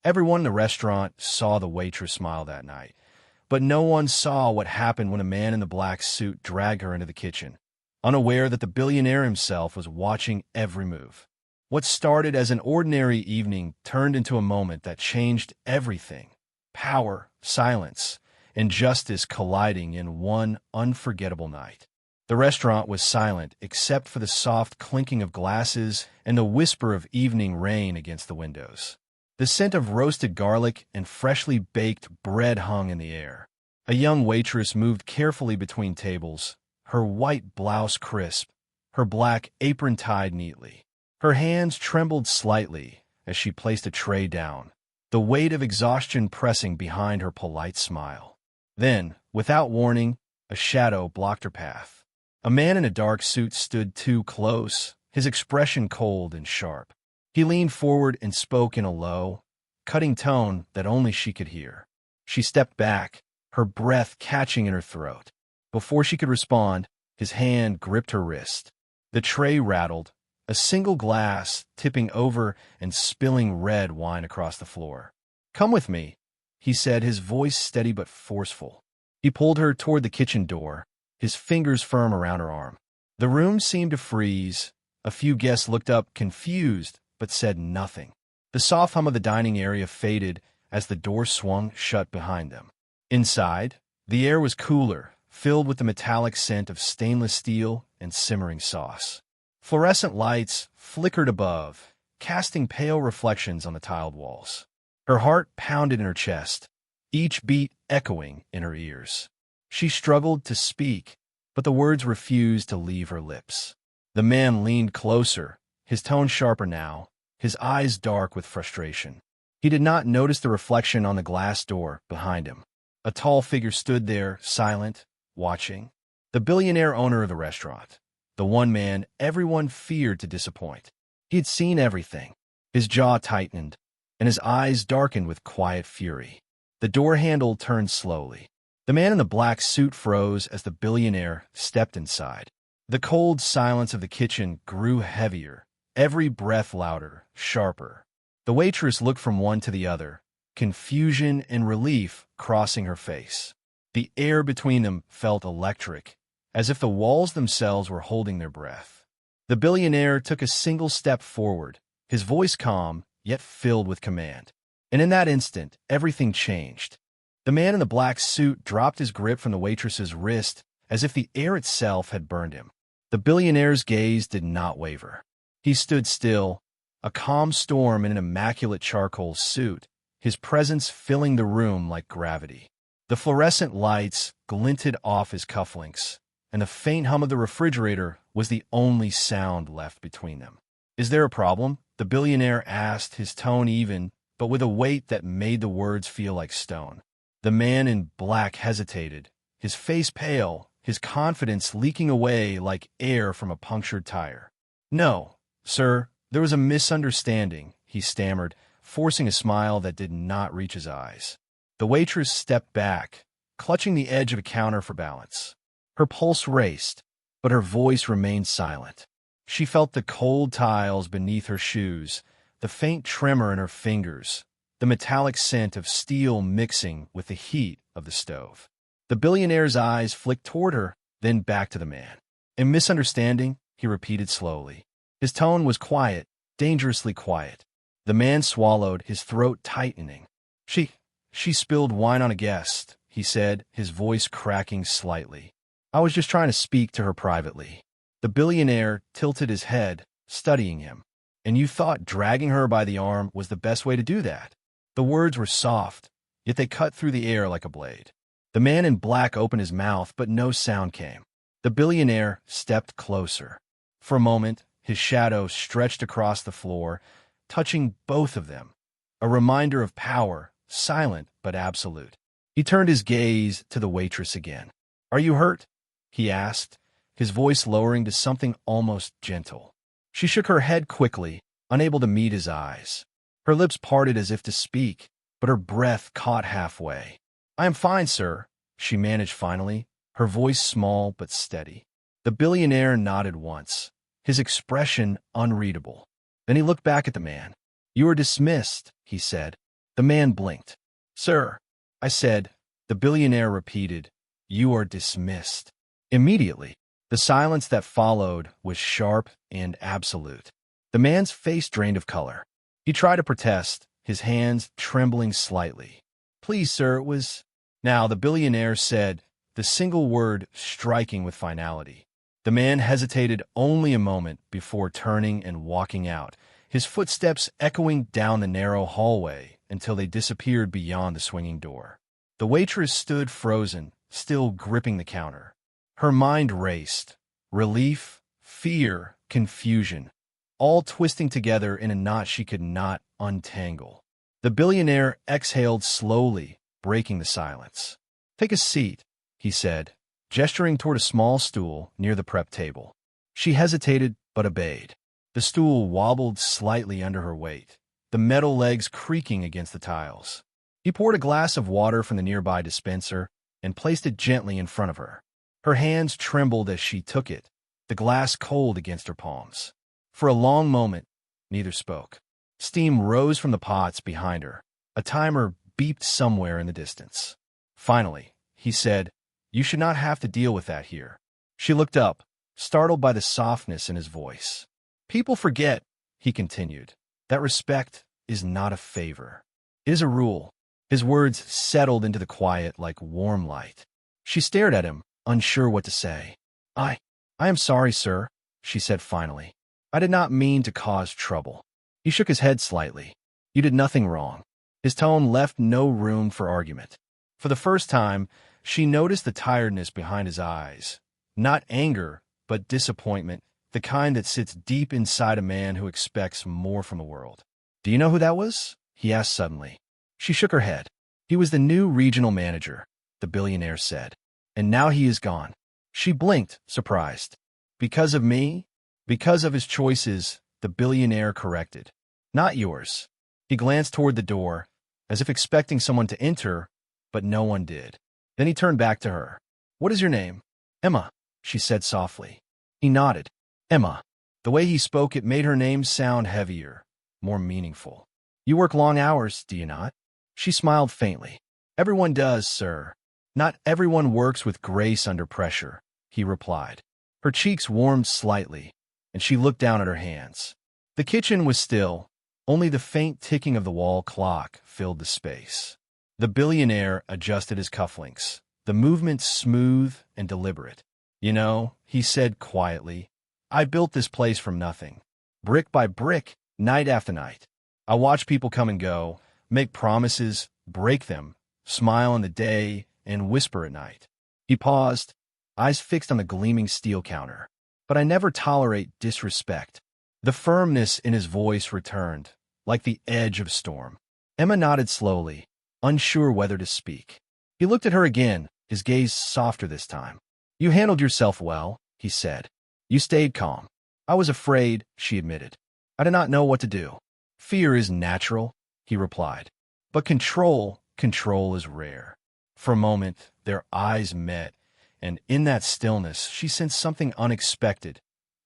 Everyone in the restaurant saw the waitress smile that night, but no one saw what happened when a man in the black suit dragged her into the kitchen, unaware that the billionaire himself was watching every move. What started as an ordinary evening turned into a moment that changed everything. Power, silence, and justice colliding in one unforgettable night. The restaurant was silent except for the soft clinking of glasses and the whisper of evening rain against the windows. The scent of roasted garlic and freshly baked bread hung in the air. A young waitress moved carefully between tables, her white blouse crisp, her black apron tied neatly. Her hands trembled slightly as she placed a tray down, the weight of exhaustion pressing behind her polite smile. Then, without warning, a shadow blocked her path. A man in a dark suit stood too close, his expression cold and sharp. He leaned forward and spoke in a low, cutting tone that only she could hear. She stepped back, her breath catching in her throat. Before she could respond, his hand gripped her wrist. The tray rattled, a single glass tipping over and spilling red wine across the floor. "Come with me," he said, his voice steady but forceful. He pulled her toward the kitchen door, his fingers firm around her arm. The room seemed to freeze. A few guests looked up, confused, but said nothing. The soft hum of the dining area faded as the door swung shut behind them. Inside, the air was cooler, filled with the metallic scent of stainless steel and simmering sauce. Fluorescent lights flickered above, casting pale reflections on the tiled walls. Her heart pounded in her chest, each beat echoing in her ears. She struggled to speak, but the words refused to leave her lips. The man leaned closer, his tone sharper now, his eyes dark with frustration. He did not notice the reflection on the glass door behind him. A tall figure stood there, silent, watching. The billionaire owner of the restaurant. The one man everyone feared to disappoint. He had seen everything. His jaw tightened, and his eyes darkened with quiet fury. The door handle turned slowly. The man in the black suit froze as the billionaire stepped inside. The cold silence of the kitchen grew heavier, every breath louder, sharper. The waitress looked from one to the other, confusion and relief crossing her face. The air between them felt electric, as if the walls themselves were holding their breath. The billionaire took a single step forward, his voice calm, yet filled with command. And in that instant, everything changed. The man in the black suit dropped his grip from the waitress's wrist as if the air itself had burned him. The billionaire's gaze did not waver. He stood still, a calm storm in an immaculate charcoal suit, his presence filling the room like gravity. The fluorescent lights glinted off his cufflinks, and the faint hum of the refrigerator was the only sound left between them. "Is there a problem?" the billionaire asked, his tone even, but with a weight that made the words feel like stone. The man in black hesitated, his face pale, his confidence leaking away like air from a punctured tire. "No, sir, there was a misunderstanding," he stammered, forcing a smile that did not reach his eyes. The waitress stepped back, clutching the edge of a counter for balance. Her pulse raced, but her voice remained silent. She felt the cold tiles beneath her shoes, the faint tremor in her fingers, the metallic scent of steel mixing with the heat of the stove. The billionaire's eyes flicked toward her, then back to the man. "A misunderstanding," he repeated slowly. His tone was quiet, dangerously quiet. The man swallowed, his throat tightening. She spilled wine on a guest," he said, his voice cracking slightly. "I was just trying to speak to her privately." The billionaire tilted his head, studying him. "And you thought dragging her by the arm was the best way to do that?" The words were soft, yet they cut through the air like a blade. The man in black opened his mouth, but no sound came. The billionaire stepped closer. For a moment, his shadow stretched across the floor, touching both of them, a reminder of power, silent but absolute. He turned his gaze to the waitress again. "Are you hurt?" he asked, his voice lowering to something almost gentle. She shook her head quickly, unable to meet his eyes. Her lips parted as if to speak, but her breath caught halfway. "I am fine, sir," she managed finally, her voice small but steady. The billionaire nodded once, his expression unreadable. Then he looked back at the man. "You are dismissed," he said. The man blinked. "Sir," I said. The billionaire repeated, "You are dismissed." Immediately, the silence that followed was sharp and absolute. The man's face drained of color. He tried to protest, his hands trembling slightly. "Please, sir, it was—" Now, the billionaire said, the single word striking with finality. The man hesitated only a moment before turning and walking out, his footsteps echoing down the narrow hallway until they disappeared beyond the swinging door. The waitress stood frozen, still gripping the counter. Her mind raced. Relief, fear, confusion, all twisting together in a knot she could not untangle. The billionaire exhaled slowly, breaking the silence. "Take a seat," he said, gesturing toward a small stool near the prep table. She hesitated but obeyed. The stool wobbled slightly under her weight, the metal legs creaking against the tiles. He poured a glass of water from the nearby dispenser and placed it gently in front of her. Her hands trembled as she took it, the glass cold against her palms. For a long moment, neither spoke. Steam rose from the pots behind her. A timer beeped somewhere in the distance. Finally, he said, "You should not have to deal with that here." She looked up, startled by the softness in his voice. "People forget," he continued, "that respect is not a favor. It is a rule." His words settled into the quiet like warm light. She stared at him, unsure what to say. I am sorry, sir," she said finally. "I did not mean to cause trouble." He shook his head slightly. "You did nothing wrong." His tone left no room for argument. For the first time, she noticed the tiredness behind his eyes. Not anger, but disappointment, the kind that sits deep inside a man who expects more from the world. "Do you know who that was?" he asked suddenly. She shook her head. "He was the new regional manager," the billionaire said. "And now he is gone." She blinked, surprised. "Because of me?" "Because of his choices," the billionaire corrected. "Not yours." He glanced toward the door, as if expecting someone to enter, but no one did. Then he turned back to her. "What is your name?" "Emma," she said softly. He nodded. "Emma." The way he spoke, it made her name sound heavier, more meaningful. "You work long hours, do you not?" She smiled faintly. "Everyone does, sir." "Not everyone works with grace under pressure," he replied. Her cheeks warmed slightly, and she looked down at her hands. The kitchen was still. Only the faint ticking of the wall clock filled the space. The billionaire adjusted his cufflinks, the movement smooth and deliberate. "You know," he said quietly, "I built this place from nothing. Brick by brick, night after night. I watch people come and go, make promises, break them, smile in the day, and whisper at night." He paused, eyes fixed on the gleaming steel counter. "But I never tolerate disrespect." The firmness in his voice returned, like the edge of storm. Emma nodded slowly, unsure whether to speak. He looked at her again, his gaze softer this time. "You handled yourself well," he said. "You stayed calm." "I was afraid," she admitted. "I did not know what to do." "Fear is natural," he replied. "But control is rare." For a moment, their eyes met, and in that stillness, she sensed something unexpected.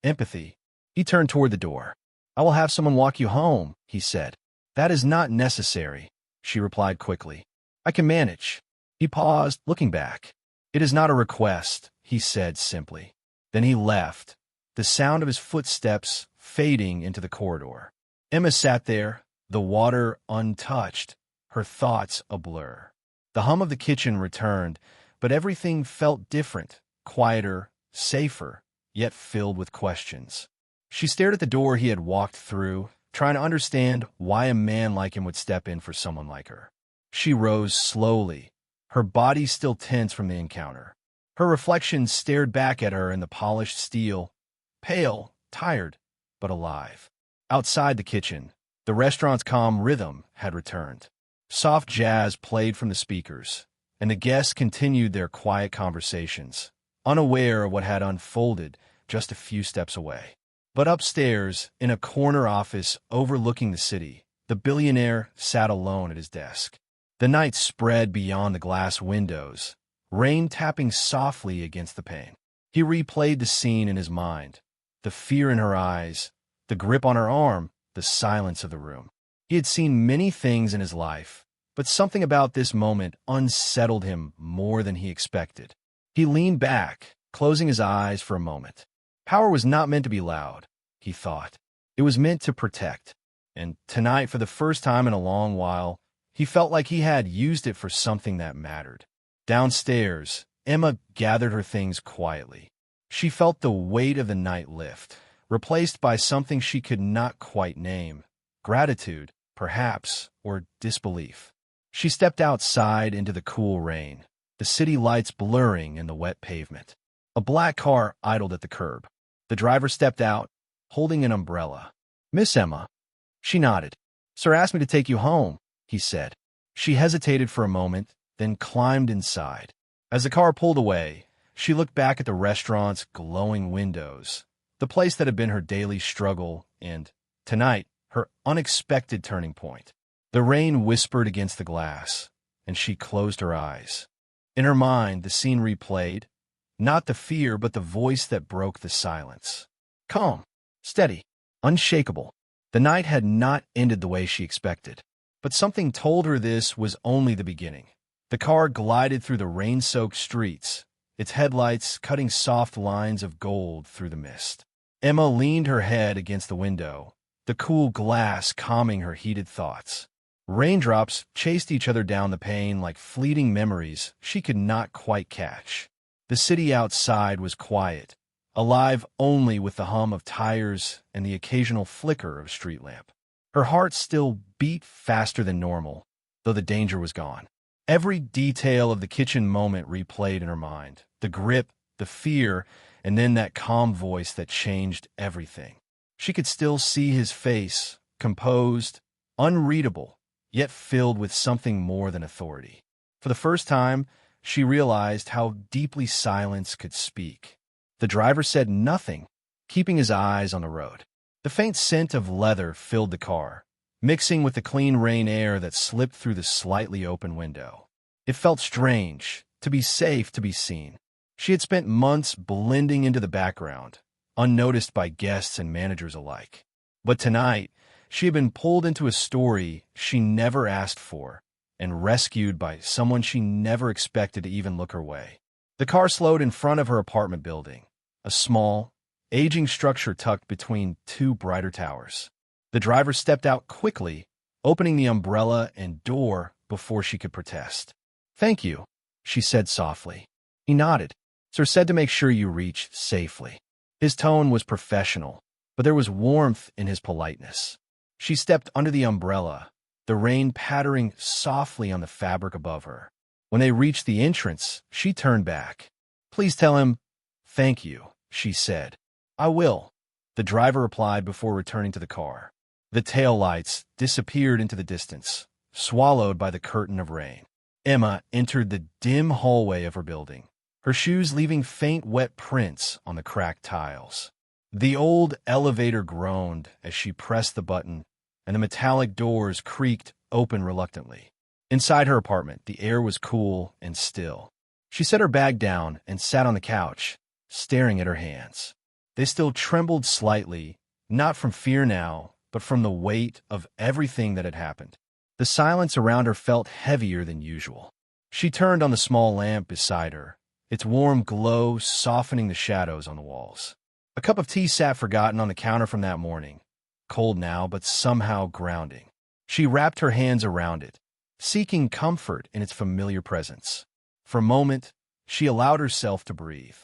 Empathy. He turned toward the door. "I will have someone walk you home," he said. "That is not necessary," she replied quickly. "I can manage." He paused, looking back. "It is not a request," he said simply. Then he left, the sound of his footsteps fading into the corridor. Emma sat there, the water untouched, her thoughts a blur. The hum of the kitchen returned, but everything felt different, quieter, safer, yet filled with questions. She stared at the door he had walked through, trying to understand why a man like him would step in for someone like her. She rose slowly, her body still tense from the encounter. Her reflection stared back at her in the polished steel, pale, tired, but alive. Outside the kitchen, the restaurant's calm rhythm had returned. Soft jazz played from the speakers, and the guests continued their quiet conversations, unaware of what had unfolded just a few steps away. But upstairs, in a corner office overlooking the city, the billionaire sat alone at his desk. The night spread beyond the glass windows, rain tapping softly against the pane. He replayed the scene in his mind, the fear in her eyes, the grip on her arm, the silence of the room. He had seen many things in his life, but something about this moment unsettled him more than he expected. He leaned back, closing his eyes for a moment. Power was not meant to be loud, he thought. It was meant to protect. And tonight, for the first time in a long while, he felt like he had used it for something that mattered. Downstairs, Emma gathered her things quietly. She felt the weight of the night lift, replaced by something she could not quite name. Gratitude, perhaps, or disbelief. She stepped outside into the cool rain, the city lights blurring in the wet pavement. A black car idled at the curb. The driver stepped out, holding an umbrella. "Miss Emma." She nodded. "Sir asked me to take you home," he said. She hesitated for a moment, then climbed inside. As the car pulled away, she looked back at the restaurant's glowing windows, the place that had been her daily struggle and, tonight, her unexpected turning point. The rain whispered against the glass, and she closed her eyes. In her mind, the scene replayed, not the fear, but the voice that broke the silence. Calm, steady, unshakable. The night had not ended the way she expected, but something told her this was only the beginning. The car glided through the rain-soaked streets, its headlights cutting soft lines of gold through the mist. Emma leaned her head against the window, the cool glass calming her heated thoughts. Raindrops chased each other down the pane like fleeting memories she could not quite catch. The city outside was quiet, alive only with the hum of tires and the occasional flicker of a street lamp. Her heart still beat faster than normal, though the danger was gone. Every detail of the kitchen moment replayed in her mind, the grip, the fear, and then that calm voice that changed everything. She could still see his face, composed, unreadable, yet filled with something more than authority. For the first time, she realized how deeply silence could speak. The driver said nothing, keeping his eyes on the road. The faint scent of leather filled the car, mixing with the clean rain air that slipped through the slightly open window. It felt strange, to be safe, to be seen. She had spent months blending into the background, unnoticed by guests and managers alike. But tonight, she had been pulled into a story she never asked for and rescued by someone she never expected to even look her way. The car slowed in front of her apartment building, a small, aging structure tucked between two brighter towers. The driver stepped out quickly, opening the umbrella and door before she could protest. "Thank you," she said softly. He nodded. "Sir said to make sure you reach safely." His tone was professional, but there was warmth in his politeness. She stepped under the umbrella, the rain pattering softly on the fabric above her. When they reached the entrance, she turned back. "Please tell him, thank you," she said. "I will," the driver replied before returning to the car. The taillights disappeared into the distance, swallowed by the curtain of rain. Emma entered the dim hallway of her building, her shoes leaving faint wet prints on the cracked tiles. The old elevator groaned as she pressed the button, and the metallic doors creaked open reluctantly. Inside her apartment, the air was cool and still. She set her bag down and sat on the couch, staring at her hands. They still trembled slightly, not from fear now, but from the weight of everything that had happened. The silence around her felt heavier than usual. She turned on the small lamp beside her, its warm glow softening the shadows on the walls. A cup of tea sat forgotten on the counter from that morning, cold now but somehow grounding. She wrapped her hands around it, seeking comfort in its familiar presence. For a moment, she allowed herself to breathe.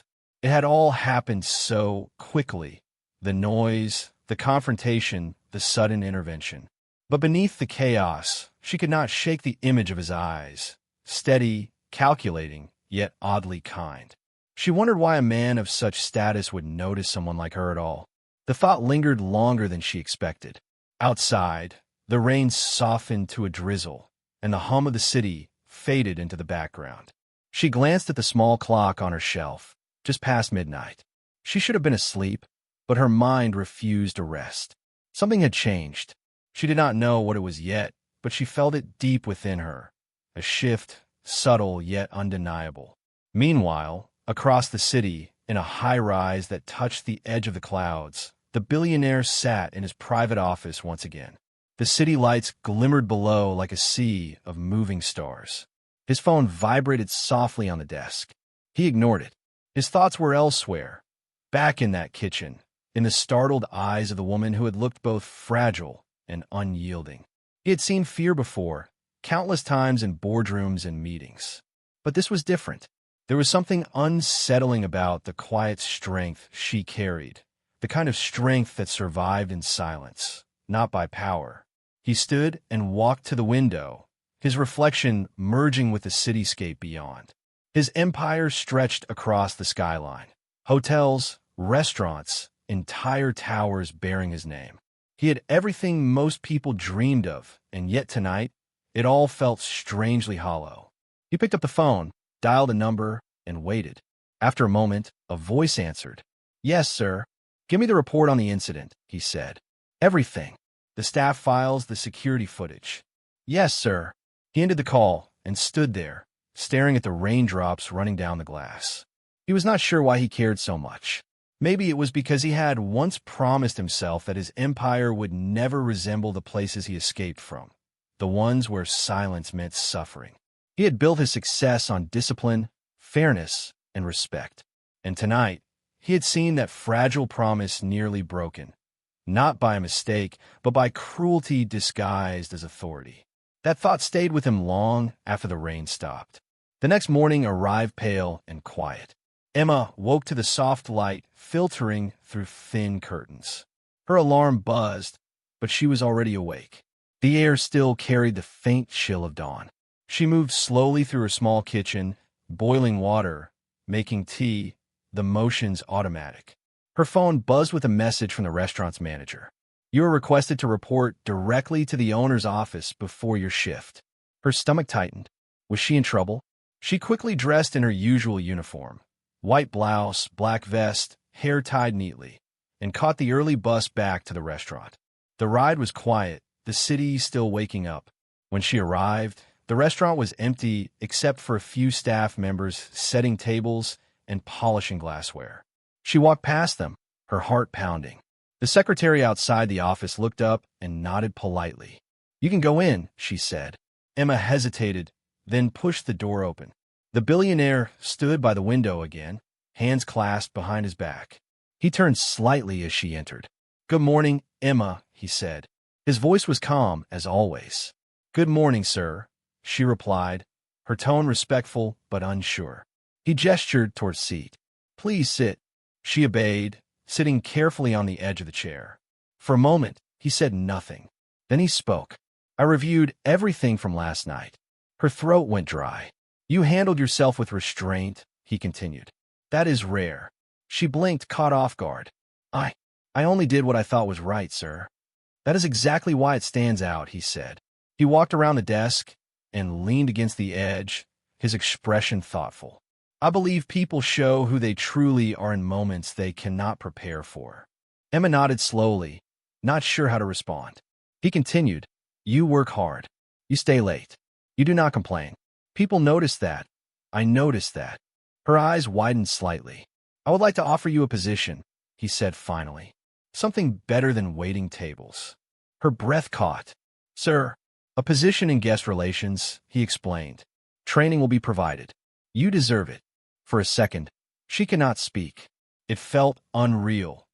It had all happened so quickly, the noise, the confrontation, the sudden intervention. But beneath the chaos, she could not shake the image of his eyes, steady, calculating, yet oddly kind. She wondered why a man of such status would notice someone like her at all. The thought lingered longer than she expected. Outside, the rain softened to a drizzle, and the hum of the city faded into the background. She glanced at the small clock on her shelf, just past midnight. She should have been asleep, but her mind refused to rest. Something had changed. She did not know what it was yet, but she felt it deep within her, a shift, subtle yet undeniable. Meanwhile, across the city, in a high-rise that touched the edge of the clouds, the billionaire sat in his private office once again. The The city lights glimmered below like a sea of moving stars. His phone vibrated softly on the desk. He ignored it. His thoughts were elsewhere, back in that kitchen, in the startled eyes of the woman who had looked both fragile and unyielding. He had seen fear before, countless times in boardrooms and meetings. But this was different. There was something unsettling about the quiet strength she carried, the kind of strength that survived in silence, not by power. He stood and walked to the window, his reflection merging with the cityscape beyond. His empire stretched across the skyline. Hotels, restaurants, entire towers bearing his name. He had everything most people dreamed of, and yet tonight, it all felt strangely hollow. He picked up the phone, dialed a number, and waited. After a moment, a voice answered. "Yes, sir. Give me the report on the incident," he said. "Everything. The staff files, the security footage." "Yes, sir." He ended the call and stood there, staring at the raindrops running down the glass. He was not sure why he cared so much. Maybe it was because he had once promised himself that his empire would never resemble the places he escaped from, the ones where silence meant suffering. He had built his success on discipline, fairness, and respect. And tonight, he had seen that fragile promise nearly broken, not by a mistake, but by cruelty disguised as authority. That thought stayed with him long after the rain stopped. The next morning arrived pale and quiet. Emma woke to the soft light filtering through thin curtains. Her alarm buzzed, but she was already awake. The air still carried the faint chill of dawn. She moved slowly through her small kitchen, boiling water, making tea, the motions automatic. Her phone buzzed with a message from the restaurant's manager. "You are requested to report directly to the owner's office before your shift." Her stomach tightened. Was she in trouble? She quickly dressed in her usual uniform, white blouse, black vest, hair tied neatly, and caught the early bus back to the restaurant. The ride was quiet, the city still waking up. When she arrived, the restaurant was empty except for a few staff members setting tables and polishing glassware. She walked past them, her heart pounding. The secretary outside the office looked up and nodded politely. "You can go in," she said. Emma hesitated, then pushed the door open. The billionaire stood by the window again, hands clasped behind his back. He turned slightly as she entered. "Good morning, Emma," he said. His voice was calm, as always. "Good morning, sir," she replied, her tone respectful but unsure. He gestured toward a seat. "Please sit." She obeyed, sitting carefully on the edge of the chair. For a moment, he said nothing. Then he spoke. "I reviewed everything from last night." Her throat went dry. "You handled yourself with restraint," he continued. "That is rare." She blinked, caught off guard. I only did what I thought was right, sir." "That is exactly why it stands out," he said. He walked around the desk and leaned against the edge, his expression thoughtful. "I believe people show who they truly are in moments they cannot prepare for." Emma nodded slowly, not sure how to respond. He continued, "You work hard. You stay late. You do not complain. People notice that. I noticed that." Her eyes widened slightly. "I would like to offer you a position," he said finally. "Something better than waiting tables." Her breath caught. "Sir, a position in guest relations," he explained. "Training will be provided. You deserve it." For a second, she could not speak. It felt unreal,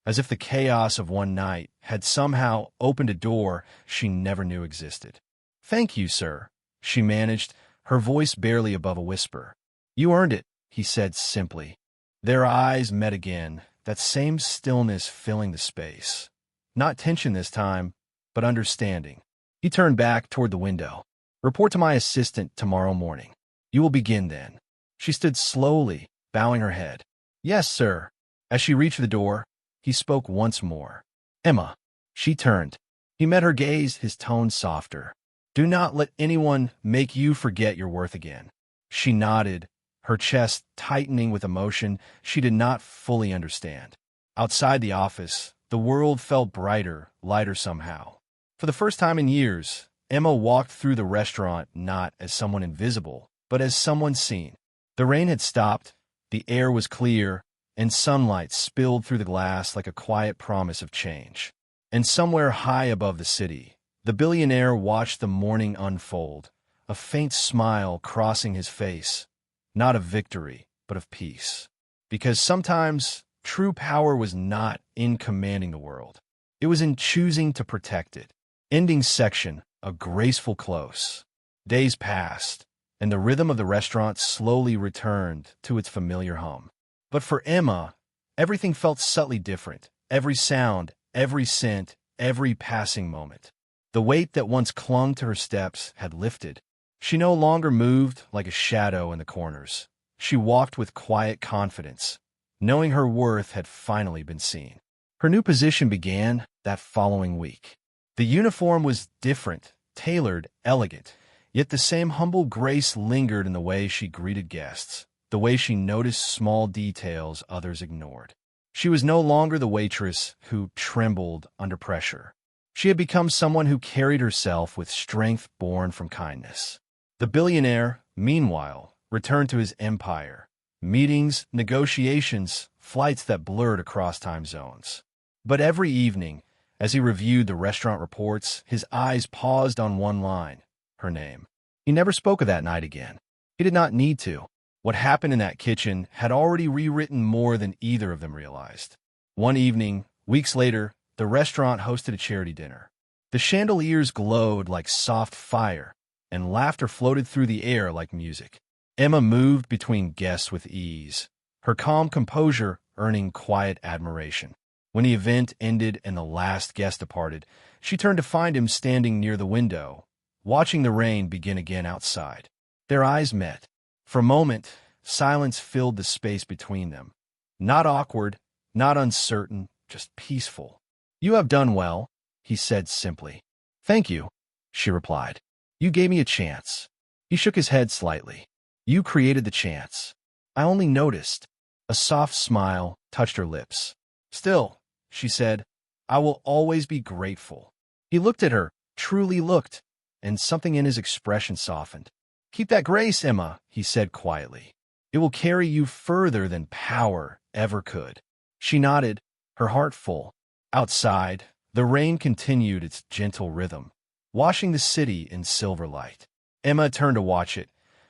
as if the chaos of one night had somehow opened a door she never knew existed. "Thank you, sir," she managed, her voice barely above a whisper. "You earned it," he said simply. Their eyes met again, that same stillness filling the space. Not tension this time, but understanding. He turned back toward the window. "Report to my assistant tomorrow morning. You will begin then." She stood slowly, bowing her head. "Yes, sir." As she reached the door, he spoke once more. "Emma." She turned. He met her gaze, his tone softer. "Do not let anyone make you forget your worth again." She nodded, her chest tightening with emotion she did not fully understand. Outside the office, the world felt brighter, lighter somehow. For the first time in years, Emma walked through the restaurant not as someone invisible, but as someone seen. The rain had stopped, the air was clear, and sunlight spilled through the glass like a quiet promise of change. And somewhere high above the city, The billionaire watched the morning unfold, a faint smile crossing his face, not of victory, but of peace. Because sometimes true power was not in commanding the world. It was in choosing to protect it. Ending section, a graceful close. Days passed, and the rhythm of the restaurant slowly returned to its familiar hum. But for Emma, everything felt subtly different. Every sound, every scent, every passing moment. The weight that once clung to her steps had lifted. She no longer moved like a shadow in the corners. She walked with quiet confidence, knowing her worth had finally been seen. Her new position began that following week. The uniform was different, tailored, elegant, yet the same humble grace lingered in the way she greeted guests, the way she noticed small details others ignored. She was no longer the waitress who trembled under pressure. She had become someone who carried herself with strength born from kindness. The billionaire, meanwhile, returned to his empire. Meetings, negotiations, flights that blurred across time zones. But every evening, as he reviewed the restaurant reports, his eyes paused on one line, her name. He never spoke of that night again. He did not need to. What happened in that kitchen had already rewritten more than either of them realized. One evening, weeks later, the restaurant hosted a charity dinner. The chandeliers glowed like soft fire, and laughter floated through the air like music. Emma moved between guests with ease, her calm composure earning quiet admiration. When the event ended and the last guest departed, she turned to find him standing near the window, watching the rain begin again outside. Their eyes met. For a moment, silence filled the space between them. Not awkward, not uncertain, just peaceful. "You have done well," he said simply. "Thank you," she replied. "You gave me a chance." He shook his head slightly. "You created the chance. I only noticed." A soft smile touched her lips. "Still," she said, "I will always be grateful." He looked at her, truly looked, and something in his expression softened. "Keep that grace, Emma," he said quietly. "It will carry you further than power ever could." She nodded, her heart full. Outside, the rain continued its gentle rhythm, washing the city in silver light. Emma turned to watch it,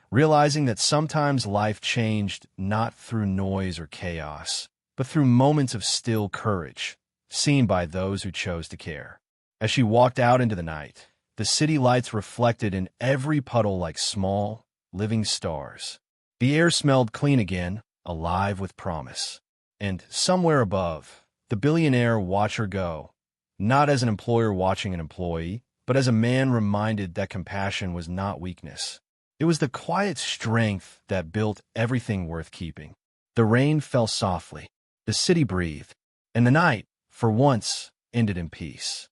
realizing that sometimes life changed not through noise or chaos, but through moments of still courage, seen by those who chose to care. As she walked out into the night, the city lights reflected in every puddle like small, living stars. The air smelled clean again, alive with promise. And somewhere above, the billionaire watched her go, not as an employer watching an employee, but as a man reminded that compassion was not weakness. It was the quiet strength that built everything worth keeping. The rain fell softly, the city breathed, and the night, for once, ended in peace.